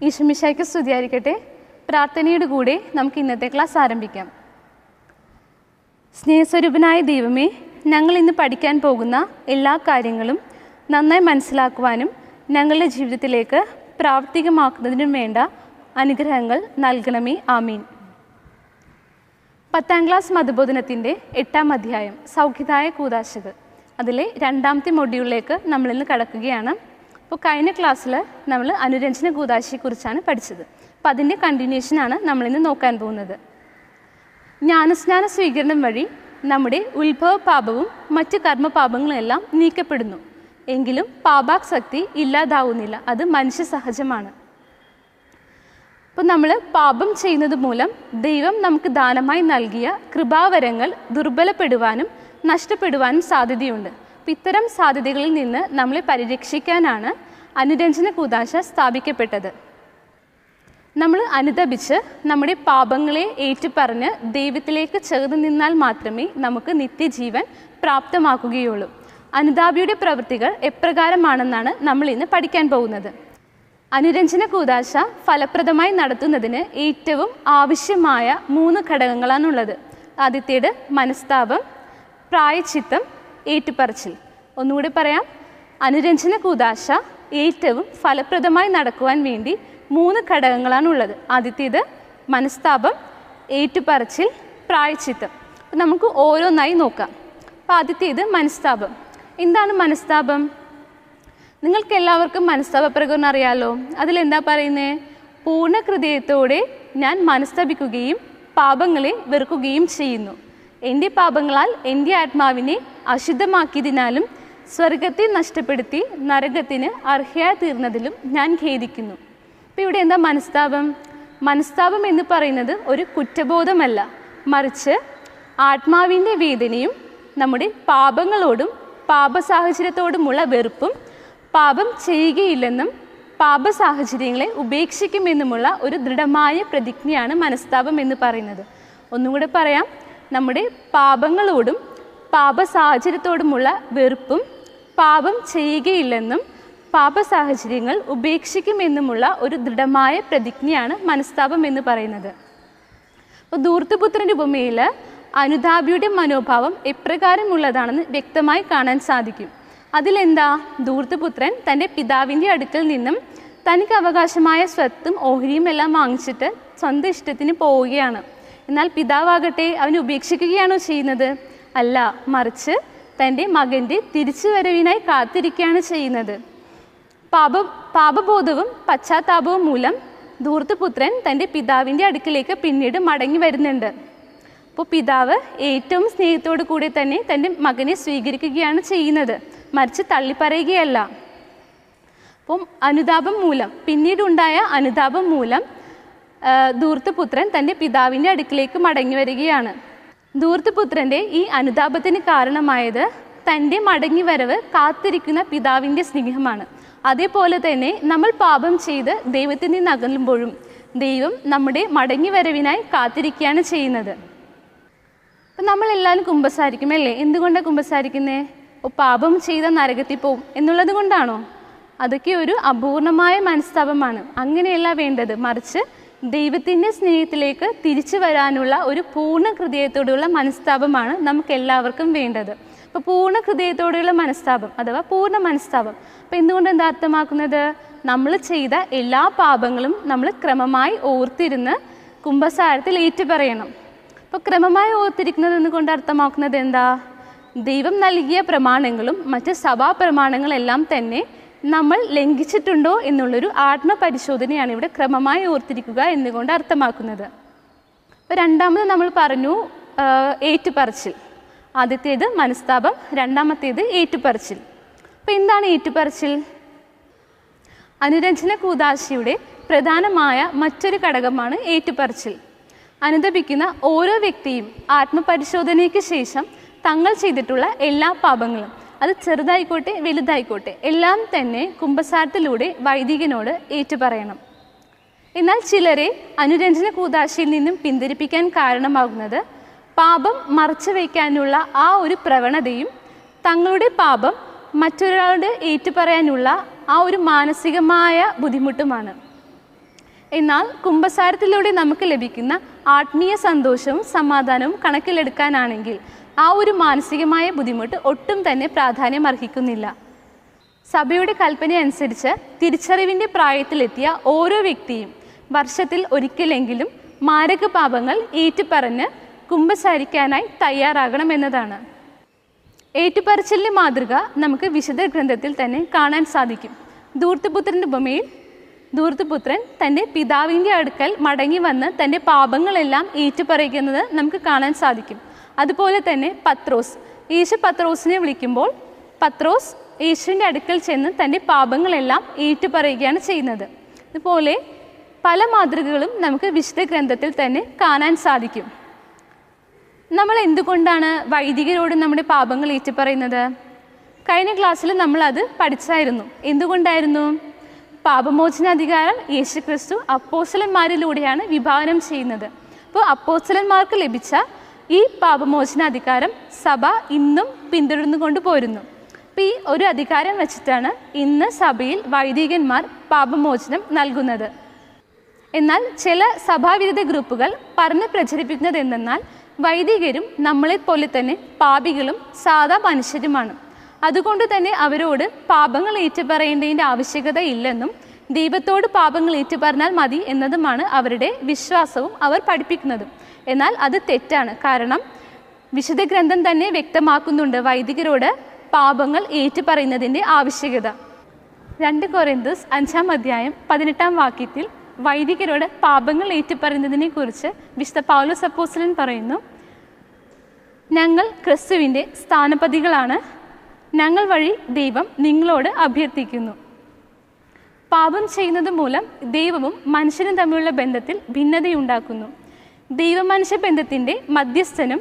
ഈശോമിശിഹായ്ക്ക് സ്തുതിയായിരിക്കട്ടെ. പ്രാർത്ഥനയുടെ കൂടെ നമുക്ക് ഇന്നത്തെ ക്ലാസ് ആരംഭിക്കാം. സ്നേഹസ്വരൂപനായ ദൈവമേ, ഞങ്ങൾ ഇന്ന് പഠിക്കാൻ പോകുന്ന എല്ലാ കാര്യങ്ങളും നന്നായി മനസ്സിലാക്കുവാനും ഞങ്ങളുടെ ജീവിതത്തിലേക്ക് പ്രാവർത്തികമാക്കുന്നതിനും വേണ്ട അനുഗ്രഹങ്ങൾ നൽകണമേ. ആമീൻ. 10ാം ക്ലാസ് മതബോധനത്തിൻ്റെ 8ാം അധ്യായം സൗഖ്യദായ കൂദാശകൾ, അതിലെ 2ാമത്തെ മൊഡ്യൂളിലേക്ക് നമ്മളിന്ന് കടക്കുകയാണ്. അപ്പോൾ കഴിഞ്ഞ ക്ലാസ്സിൽ നമ്മൾ അനുരഞ്ജന കൂദാശയെക്കുറിച്ചാണ് പഠിച്ചത്. അപ്പോൾ അതിൻ്റെ കണ്ടിന്യൂഷനാണ് നമ്മളിന്ന് നോക്കാൻ പോകുന്നത്. ജ്ഞാനസ്നാന സ്വീകരണം വഴി നമ്മുടെ ഉത്ഭവ പാപവും മറ്റ് കർമ്മപാപങ്ങളും എല്ലാം നീക്കപ്പെടുന്നു. എങ്കിലും പാപാസക്തി ഇല്ലാതാവുന്നില്ല, അത് മനുഷ്യ സഹജമാണ്. അപ്പോൾ നമ്മൾ പാപം ചെയ്യുന്നത് മൂലം ദൈവം നമുക്ക് ദാനമായി നൽകിയ കൃപാവരങ്ങൾ ദുർബലപ്പെടുവാനും നഷ്ടപ്പെടുവാനും സാധ്യതയുണ്ട്. അപ്പം ഇത്തരം സാധ്യതകളിൽ നിന്ന് നമ്മളെ പരിരക്ഷിക്കാനാണ് അനുരഞ്ജന കൂദാശ സ്ഥാപിക്കപ്പെട്ടത്. നമ്മൾ അനുതപിച്ച് നമ്മുടെ പാപങ്ങളെ ഏറ്റുപറഞ്ഞ് ദൈവത്തിലേക്ക് ചേർന്ന് നിന്നാൽ മാത്രമേ നമുക്ക് നിത്യജീവൻ പ്രാപ്തമാക്കുകയുള്ളൂ. അനുതാപിയുടെ പ്രവൃത്തികൾ എപ്രകാരമാണെന്നാണ് നമ്മൾ ഇന്ന് പഠിക്കാൻ പോകുന്നത്. അനുരഞ്ജന കൂദാശ ഫലപ്രദമായി നടത്തുന്നതിന് ഏറ്റവും ആവശ്യമായ 3 ഘടകങ്ങളാണുള്ളത്. ആദ്യത്തേത് മനസ്താപം, പ്രായശ്ചിത്തം, ഏറ്റുപറച്ചിൽ. ഒന്നുകൂടി പറയാം. അനുരഞ്ജന കൂദാശ ഏറ്റവും ഫലപ്രദമായി നടക്കുവാൻ വേണ്ടി 3 ഘടകങ്ങളാണുള്ളത്. ആദ്യത്തേത് മനസ്താപം, ഏറ്റുപറച്ചിൽ, പ്രായശ്ചിത്തം. അപ്പം നമുക്ക് ഓരോന്നായി നോക്കാം. അപ്പോൾ ആദ്യത്തേത് മനസ്താപം. എന്താണ് മനസ്താപം? നിങ്ങൾക്ക് എല്ലാവർക്കും മനസ്താപ പ്രകടനം അറിയാലോ. അതിലെന്താ പറയുന്നത്? പൂർണ്ണ ഹൃദയത്തോടെ ഞാൻ മനസ്തപിക്കുകയും പാപങ്ങളെ വെറുക്കുകയും ചെയ്യുന്നു. എൻ്റെ പാപങ്ങളാൽ എൻ്റെ ആത്മാവിനെ അശുദ്ധമാക്കിയതിനാലും സ്വർഗത്തെ നഷ്ടപ്പെടുത്തി നരകത്തിന് അർഹയായി തീർന്നതിലും ഞാൻ ഖേദിക്കുന്നു. അപ്പോൾ ഇവിടെ എന്താ മനസ്താപം? മനസ്താപം എന്ന് പറയുന്നത് ഒരു കുറ്റബോധമല്ല, മറിച്ച് ആത്മാവിൻ്റെ വേദനയും നമ്മുടെ പാപങ്ങളോടും പാപസാഹചര്യത്തോടുമുള്ള വെറുപ്പും പാപം ചെയ്യുകയില്ലെന്നും പാപസാഹചര്യങ്ങളെ ഉപേക്ഷിക്കുമെന്നുമുള്ള ഒരു ദൃഢമായ പ്രതിജ്ഞയാണ് മനസ്താപം എന്ന് പറയുന്നത്. ഒന്നും കൂടെ പറയാം. നമ്മുടെ പാപങ്ങളോടും പാപസാഹചര്യത്തോടുമുള്ള വെറുപ്പും പാപം ചെയ്യുകയില്ലെന്നും പാപസാഹചര്യങ്ങൾ ഉപേക്ഷിക്കുമെന്നുമുള്ള ഒരു ദൃഢമായ പ്രതിജ്ഞയാണ് മനസ്താപം എന്ന് പറയുന്നത്. അപ്പോൾ ധൂർത്തപുത്രൻ്റെ ഉപമയിൽ അനുതാപിയുടെ മനോഭാവം എപ്രകാരമുള്ളതാണെന്ന് വ്യക്തമായി കാണാൻ സാധിക്കും. അതിലെന്താ? ധൂർത്തപുത്രൻ തൻ്റെ പിതാവിൻ്റെ അടുക്കൽ നിന്നും തനിക്ക് അവകാശമായ സ്വത്തും ഓഹരിയും എല്ലാം വാങ്ങിച്ചിട്ട് സ്വന്തം ഇഷ്ടത്തിന് പോവുകയാണ്. എന്നാൽ പിതാവാകട്ടെ അവനെ ഉപേക്ഷിക്കുകയാണോ ചെയ്യുന്നത്? അല്ല, മറിച്ച് തൻ്റെ മകൻ്റെ തിരിച്ചുവരവിനായി കാത്തിരിക്കുകയാണ് ചെയ്യുന്നത്. പാപബോധവും പശ്ചാത്താപവും മൂലം ധൂർത്തപുത്രൻ തൻ്റെ പിതാവിൻ്റെ അടുക്കിലേക്ക് പിന്നീട് മടങ്ങി വരുന്നുണ്ട്. അപ്പോൾ പിതാവ് ഏറ്റവും സ്നേഹത്തോടു കൂടി തന്നെ തൻ്റെ മകനെ സ്വീകരിക്കുകയാണ് ചെയ്യുന്നത്, മറിച്ച് തള്ളിപ്പറയുകയല്ല. അപ്പം അനുതാപം മൂലം, പിന്നീടുണ്ടായ അനുതാപം മൂലം ധൂർത്തപുത്രൻ തൻ്റെ പിതാവിൻ്റെ അടുക്കിലേക്ക് മടങ്ങി വരികയാണ്. ധൂർത്തപുത്രൻ്റെ ഈ അനുതാപത്തിന് കാരണമായത് തൻ്റെ മടങ്ങി വരവ് കാത്തിരിക്കുന്ന പിതാവിൻ്റെ സ്നേഹമാണ്. അതേപോലെ തന്നെ നമ്മൾ പാപം ചെയ്ത് ദൈവത്തിൽ നിന്ന് അകലുമ്പോഴും ദൈവം നമ്മുടെ മടങ്ങി വരവിനായി കാത്തിരിക്കുകയാണ് ചെയ്യുന്നത്. അപ്പം നമ്മളെല്ലാവരും കുമ്പസാരിക്കും അല്ലേ? എന്തുകൊണ്ടാണ് കുമ്പസാരിക്കുന്നത്? പാപം ചെയ്ത നരകത്തിൽ പോവും എന്നുള്ളത് കൊണ്ടാണോ? അതൊക്കെ ഒരു അപൂർണമായ മനസ്താപമാണ്. അങ്ങനെയല്ല വേണ്ടത്, മറിച്ച് ദൈവത്തിൻ്റെ സ്നേഹത്തിലേക്ക് തിരിച്ചു വരാനുള്ള ഒരു പൂർണ്ണ ഹൃദയത്തോടുള്ള മനസ്താപമാണ് നമുക്ക് എല്ലാവർക്കും വേണ്ടത്. അപ്പോൾ പൂർണ്ണ ഹൃദയത്തോടെയുള്ള മനസ്താപം അഥവാ പൂർണ്ണ മനസ്താപം. അപ്പോൾ എന്തുകൊണ്ട് എന്താ അർത്ഥമാക്കുന്നത്? നമ്മൾ ചെയ്ത എല്ലാ പാപങ്ങളും നമ്മൾ ക്രമമായി ഓർത്തിരുന്ന് കുമ്പസാരത്തിൽ ഏറ്റുപറയണം. അപ്പോൾ ക്രമമായി ഓർത്തിരിക്കുന്നത് എന്നുകൊണ്ട് അർത്ഥമാക്കുന്നത് എന്താ? ദൈവം നൽകിയ പ്രമാണങ്ങളും മറ്റ് സഭാ പ്രമാണങ്ങളെല്ലാം തന്നെ നമ്മൾ ലംഘിച്ചിട്ടുണ്ടോ എന്നുള്ളൊരു ആത്മപരിശോധനയാണ് ഇവിടെ ക്രമമായി ഓർത്തിരിക്കുക എന്നുകൊണ്ട് അർത്ഥമാക്കുന്നത്. അപ്പോൾ രണ്ടാമത് നമ്മൾ പറഞ്ഞു ഏറ്റുപറച്ചിൽ. ആദ്യത്തേത് മനസ്താപം, രണ്ടാമത്തേത് ഏറ്റുപറച്ചിൽ. അപ്പോൾ എന്താണ് ഏറ്റുപറച്ചിൽ? അനുരഞ്ജന കൂദാശയുടെ പ്രധാനമായ മറ്റൊരു ഘടകമാണ് ഏറ്റുപറച്ചിൽ. അനുതപിക്കുന്ന ഓരോ വ്യക്തിയും ആത്മപരിശോധനയ്ക്ക് ശേഷം തങ്ങൾ ചെയ്തിട്ടുള്ള എല്ലാ പാപങ്ങളും, അത് ചെറുതായിക്കോട്ടെ വലുതായിക്കോട്ടെ, എല്ലാം തന്നെ കുമ്പസാരത്തിലൂടെ വൈദികനോട് ഏറ്റുപറയണം. എന്നാൽ ചിലരെ അനുരഞ്ജന കൂദാശയിൽ നിന്നും പിന്തിരിപ്പിക്കാൻ കാരണമാകുന്നത് പാപം മറച്ചു വയ്ക്കാനുള്ള ആ ഒരു പ്രവണതയും തങ്ങളുടെ പാപം മറ്റൊരാളുടെ ഏറ്റുപറയാനുള്ള ആ ഒരു മാനസികമായ ബുദ്ധിമുട്ടുമാണ്. എന്നാൽ കുമ്പസാരത്തിലൂടെ നമുക്ക് ലഭിക്കുന്ന ആത്മീയ സന്തോഷവും സമാധാനവും കണക്കിലെടുക്കാനാണെങ്കിൽ ആ ഒരു മാനസികമായ ബുദ്ധിമുട്ട് ഒട്ടും തന്നെ പ്രാധാന്യം അർഹിക്കുന്നില്ല. സഭയുടെ കൽപ്പന അനുസരിച്ച് തിരിച്ചറിവിൻ്റെ പ്രായത്തിലെത്തിയ ഓരോ വ്യക്തിയും വർഷത്തിൽ ഒരിക്കലെങ്കിലും മാരക പാപങ്ങൾ ഏറ്റുപറഞ്ഞ് കുമ്പസാരിക്കാനായി തയ്യാറാകണമെന്നതാണ്. ഏറ്റുപറച്ചിലിൻ്റെ മാതൃക നമുക്ക് വിശുദ്ധ ഗ്രന്ഥത്തിൽ തന്നെ കാണാൻ സാധിക്കും. ധൂർത്തപുത്രൻ്റെ ഉപമയിൽ ധൂർത്തപുത്രൻ തൻ്റെ പിതാവിൻ്റെ അടുക്കൽ മടങ്ങി വന്ന് തൻ്റെ പാപങ്ങളെല്ലാം ഏറ്റുപറയുന്നത് നമുക്ക് കാണാൻ സാധിക്കും. അതുപോലെ തന്നെ യേശു പത്രോസിനെ വിളിക്കുമ്പോൾ പത്രോസ് യേശുവിൻ്റെ അടുക്കൽ ചെന്ന് തൻ്റെ പാപങ്ങളെല്ലാം ഏറ്റുപറയുകയാണ് ചെയ്യുന്നത്. അതുപോലെ പല മാതൃകകളും നമുക്ക് വിശുദ്ധ ഗ്രന്ഥത്തിൽ തന്നെ കാണാൻ സാധിക്കും. നമ്മൾ എന്തുകൊണ്ടാണ് വൈദികരോട് നമ്മുടെ പാപങ്ങൾ ഏറ്റുപറയുന്നത്? കഴിഞ്ഞ ക്ലാസ്സിൽ നമ്മളത് പഠിച്ചായിരുന്നു. എന്തുകൊണ്ടായിരുന്നു? പാപമോചനാധികാരം യേശുക്രിസ്തു അപ്പോസ്തലന്മാരിലൂടെയാണ് വിഭാവനം ചെയ്യുന്നത്. അപ്പോൾ അപ്പോസ്തലന്മാർക്ക് ലഭിച്ച ഈ പാപമോചനാധികാരം സഭ ഇന്നും പിന്തുടർന്നുകൊണ്ട് പോരുന്നു. അപ്പോൾ ഈ ഒരു അധികാരം വെച്ചിട്ടാണ് ഇന്ന് സഭയിൽ വൈദികന്മാർ പാപമോചനം നൽകുന്നത്. എന്നാൽ ചില സഭാവിരുദ്ധ ഗ്രൂപ്പുകൾ പറഞ്ഞ് പ്രചരിപ്പിക്കുന്നത് എന്തെന്നാൽ വൈദികരും നമ്മളെപ്പോലെ തന്നെ പാപികളും സാധാ മനുഷ്യരുമാണ്. അതുകൊണ്ട് തന്നെ അവരോട് പാപങ്ങൾ ഏറ്റുപറയേണ്ടതിൻ്റെ ആവശ്യകത ഇല്ലെന്നും ദൈവത്തോട് പാപങ്ങൾ ഏറ്റുപറഞ്ഞാൽ മതി എന്നതുമാണ് അവരുടെ വിശ്വാസവും അവർ പഠിപ്പിക്കുന്നതും. എന്നാൽ അത് തെറ്റാണ്. കാരണം വിശുദ്ധ ഗ്രന്ഥം തന്നെ വ്യക്തമാക്കുന്നുണ്ട് വൈദികരോട് പാപങ്ങൾ ഏറ്റുപറയുന്നതിൻ്റെ ആവശ്യകത. 2 കൊരിന്ത്യർ 5:18 വൈദികരോട് പാപങ്ങൾ ഏറ്റുപറയുന്നതിനെ കുറിച്ച് വിശുദ്ധ പൗലോസ് അപ്പോസ്തലൻ പറയുന്നു, ഞങ്ങൾ ക്രിസ്തുവിൻ്റെ സ്ഥാനപതികളാണ്, ഞങ്ങൾ വഴി ദൈവം നിങ്ങളോട് അഭ്യർത്ഥിക്കുന്നു. പാപം ചെയ്യുന്നത് മൂലം ദൈവവും മനുഷ്യനും തമ്മിലുള്ള ബന്ധത്തിൽ ഭിന്നതയുണ്ടാക്കുന്നു. ദൈവമനുഷ്യ ബന്ധത്തിൻ്റെ മധ്യസ്ഥനും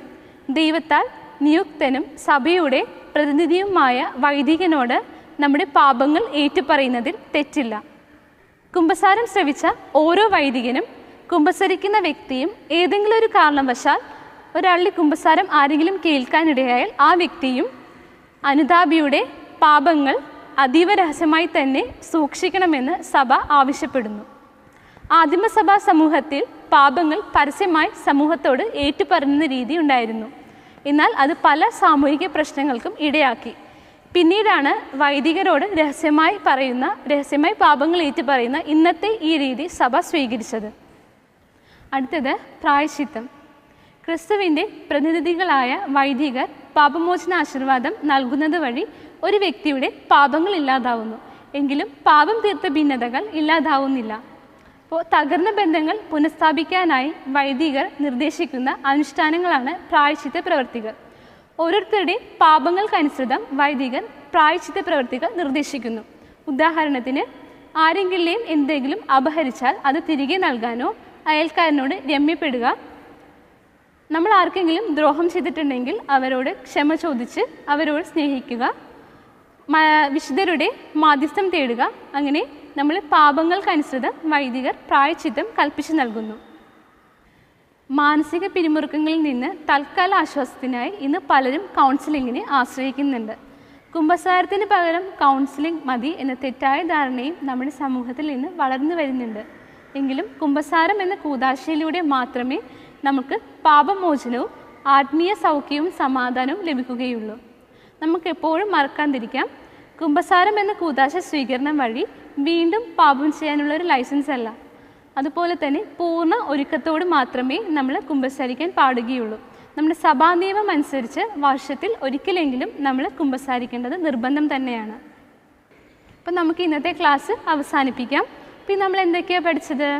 ദൈവത്താൽ നിയുക്തനും സഭയുടെ പ്രതിനിധിയുമായ വൈദികനോട് നമ്മുടെ പാപങ്ങൾ ഏറ്റുപറയുന്നതിൽ തെറ്റില്ല. കുമ്പസാരം ശ്രവിച്ച ഓരോ വൈദികനും കുമ്പസരിക്കുന്ന വ്യക്തിയും ഏതെങ്കിലും ഒരു കാരണവശാൽ ഒരാളുടെ കുമ്പസാരം ആരെങ്കിലും കേൾക്കാനിടയായാൽ ആ വ്യക്തിയും അനുതാപിയുടെ പാപങ്ങൾ അതീവ രഹസ്യമായി തന്നെ സൂക്ഷിക്കണമെന്ന് സഭ ആവശ്യപ്പെടുന്നു. ആദിമസഭാ സമൂഹത്തിൽ പാപങ്ങൾ പരസ്യമായി സമൂഹത്തോട് ഏറ്റുപറയുന്ന രീതി ഉണ്ടായിരുന്നു. എന്നാൽ അത് പല സാമൂഹിക പ്രശ്നങ്ങൾക്കും ഇടയാക്കി. പിന്നീടാണ് വൈദികരോട് രഹസ്യമായി പാപങ്ങൾ ഏറ്റുപറയുന്ന ഇന്നത്തെ ഈ രീതി സഭ സ്വീകരിച്ചത്. അടുത്തത് പ്രായശ്ചിത്തം. ക്രിസ്തുവിൻ്റെ പ്രതിനിധികളായ വൈദികർ പാപമോചന ആശീർവാദം നൽകുന്നത് വഴി ഒരു വ്യക്തിയുടെ പാപങ്ങൾ ഇല്ലാതാവുന്നു. എങ്കിലും പാപം തീർത്ത ഭിന്നതകൾ ഇല്ലാതാവുന്നില്ല. അപ്പോൾ തകർന്ന ബന്ധങ്ങൾ പുനഃസ്ഥാപിക്കാനായി വൈദികർ നിർദ്ദേശിക്കുന്ന അനുഷ്ഠാനങ്ങളാണ് പ്രായശ്ചിത്ത പ്രവൃത്തികൾ. ഓരോരുത്തരുടെയും പാപങ്ങൾക്കനുസൃതം വൈദികർ പ്രായശ്ചിത്ത പ്രവൃത്തികൾ നിർദ്ദേശിക്കുന്നു. ഉദാഹരണത്തിന് ആരെങ്കിലും എന്തെങ്കിലും അപഹരിച്ചാൽ അത് തിരികെ നൽകാനോ അയൽക്കാരനോട് രമ്യപ്പെടുക, നമ്മൾ ആർക്കെങ്കിലും ദ്രോഹം ചെയ്തിട്ടുണ്ടെങ്കിൽ അവരോട് ക്ഷമ ചോദിച്ച് അവരോട് സ്നേഹിക്കുക, വിശുദ്ധരുടെ മാധ്യസ്ഥം തേടുക. അങ്ങനെ നമ്മൾ പാപങ്ങൾക്കനുസൃതം വൈദികർ പ്രായശ്ചിത്തം കൽപ്പിച്ചു നൽകുന്നു. മാനസിക പിരിമുറുക്കങ്ങളിൽ നിന്ന് തൽക്കാല ആശ്വാസത്തിനായി ഇന്ന് പലരും കൗൺസിലിങ്ങിനെ ആശ്രയിക്കുന്നുണ്ട്. കുമ്പസാരത്തിന് പകരം കൗൺസിലിംഗ് മതി എന്ന തെറ്റായ ധാരണയും നമ്മുടെ സമൂഹത്തിൽ ഇന്ന് വളർന്നു വരുന്നുണ്ട്. എങ്കിലും കുമ്പസാരം എന്ന കൂദാശയിലൂടെ മാത്രമേ നമുക്ക് പാപമോചനവും ആത്മീയ സൗഖ്യവും സമാധാനവും ലഭിക്കുകയുള്ളൂ. നമുക്ക് എപ്പോഴും മറക്കാതിരിക്കാം, കുമ്പസാരം എന്ന കൂദാശ സ്വീകരണം വഴി വീണ്ടും പാപം ചെയ്യാനുള്ളൊരു ലൈസൻസ് അല്ല. അതുപോലെ തന്നെ പൂർണ്ണ ഒരുക്കത്തോട് മാത്രമേ നമ്മൾ കുമ്പസാരിക്കാൻ പാടുകയുള്ളൂ. നമ്മുടെ സഭാ നിയമം അനുസരിച്ച് വർഷത്തിൽ ഒരിക്കലെങ്കിലും നമ്മൾ കുമ്പസാരിക്കേണ്ടത് നിർബന്ധം തന്നെയാണ്. അപ്പം നമുക്ക് ഇന്നത്തെ ക്ലാസ് അവസാനിപ്പിക്കാം. പിന്നെ നമ്മൾ എന്തൊക്കെയാണ് പഠിച്ചത്?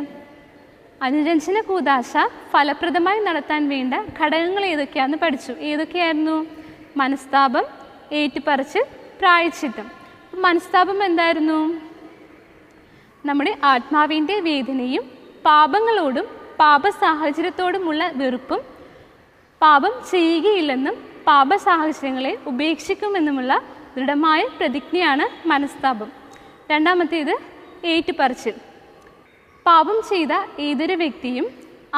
അനുരഞ്ജന കൂദാശ ഫലപ്രദമായി നടത്താൻ വേണ്ട ഘടകങ്ങൾ ഏതൊക്കെയാണെന്ന് പഠിച്ചു. ഏതൊക്കെയായിരുന്നു? മനസ്താപം, ഏറ്റുപറച്ചിൽ, പ്രായശ്ചിത്തം. മനസ്താപം എന്തായിരുന്നു? നമ്മുടെ ആത്മാവിൻ്റെ വേദനയും പാപങ്ങളോടും പാപ സാഹചര്യത്തോടുമുള്ള വെറുപ്പും പാപം ചെയ്യുകയില്ലെന്നും പാപ സാഹചര്യങ്ങളെ ഉപേക്ഷിക്കുമെന്നുമുള്ള ദൃഢമായ പ്രതിജ്ഞയാണ് മനസ്താപം. രണ്ടാമത്തേത് ഏറ്റുപറച്ചിൽ. പാപം ചെയ്ത ഏതൊരു വ്യക്തിയും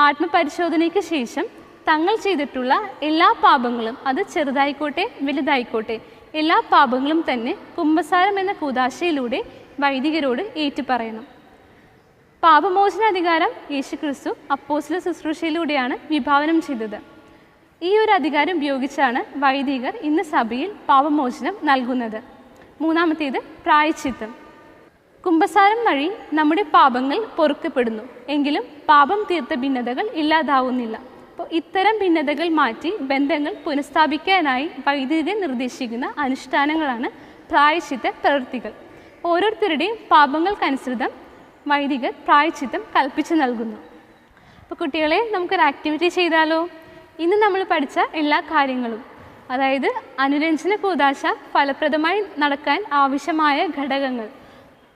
ആത്മപരിശോധനയ്ക്ക് ശേഷം തങ്ങൾ ചെയ്തിട്ടുള്ള എല്ലാ പാപങ്ങളും, അത് ചെറുതായിക്കോട്ടെ വലുതായിക്കോട്ടെ, എല്ലാ പാപങ്ങളും തന്നെ കുമ്പസാരം എന്ന കൂദാശയിലൂടെ വൈദികരോട് ഏറ്റുപറയണം. പാപമോചനാധികാരം യേശുക്രിസ്തു അപ്പോസ്തല ശുശ്രൂഷയിലൂടെയാണ് വിഭാവനം ചെയ്തത്. ഈ ഒരു അധികാരം ഉപയോഗിച്ചാണ് വൈദികർ ഇന്ന് സഭയിൽ പാപമോചനം നൽകുന്നത്. മൂന്നാമത്തേത് പ്രായശ്ചിത്തം. കുമ്പസാരം വഴി നമ്മുടെ പാപങ്ങൾ പൊറുക്കപ്പെടുന്നു, എങ്കിലും പാപം തീർത്ത ഭിന്നതകൾ ഇല്ലാതാവുന്നില്ല. അപ്പോൾ ഇത്തരം ഭിന്നതകൾ മാറ്റി ബന്ധങ്ങൾ പുനഃസ്ഥാപിക്കാനായി വൈദികർ നിർദ്ദേശിക്കുന്ന അനുഷ്ഠാനങ്ങളാണ് പ്രായശ്ചിത്ത പ്രവൃത്തികൾ. ഓരോരുത്തരുടെയും പാപങ്ങൾക്കനുസൃതം വൈദികർ പ്രായശ്ചിത്തം കൽപ്പിച്ചു നൽകുന്നു. അപ്പോൾ കുട്ടികളെ, നമുക്കൊരു ആക്ടിവിറ്റി ചെയ്താലോ? ഇന്ന് നമ്മൾ പഠിച്ച എല്ലാ കാര്യങ്ങളും, അതായത് അനുരഞ്ജന കൂദാശ ഫലപ്രദമായി നടക്കാൻ ആവശ്യമായ ഘടകങ്ങൾ,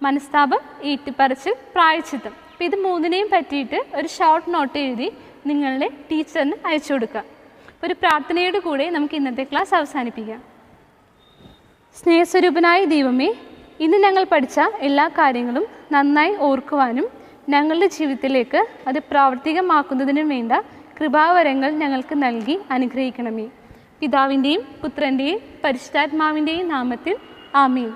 മനസ്താപം, ഈട്ടിപ്പറച്ചിൽ, പ്രായശ്ചിത്തം, അപ്പോൾ ഇത് മൂന്നിനെയും പറ്റിയിട്ട് ഒരു ഷോർട്ട് നോട്ട് എഴുതി നിങ്ങളുടെ ടീച്ചറിന് അയച്ചു കൊടുക്കുക. ഒരു പ്രാർത്ഥനയോട് കൂടെ നമുക്ക് ഇന്നത്തെ ക്ലാസ് അവസാനിപ്പിക്കാം. സ്നേഹസ്വരൂപനായ ദൈവമേ, ഇന്ന് ഞങ്ങൾ പഠിച്ച എല്ലാ കാര്യങ്ങളും നന്നായി ഓർക്കുവാനും ഞങ്ങളുടെ ജീവിതത്തിലേക്ക് അത് പ്രാവർത്തികമാക്കുന്നതിനും വേണ്ട കൃപാവരങ്ങൾ ഞങ്ങൾക്ക് നൽകി അനുഗ്രഹിക്കണമേ. പിതാവിൻ്റെയും പുത്രൻ്റെയും പരിശുദ്ധാത്മാവിൻ്റെയും നാമത്തിൽ ആമേൻ.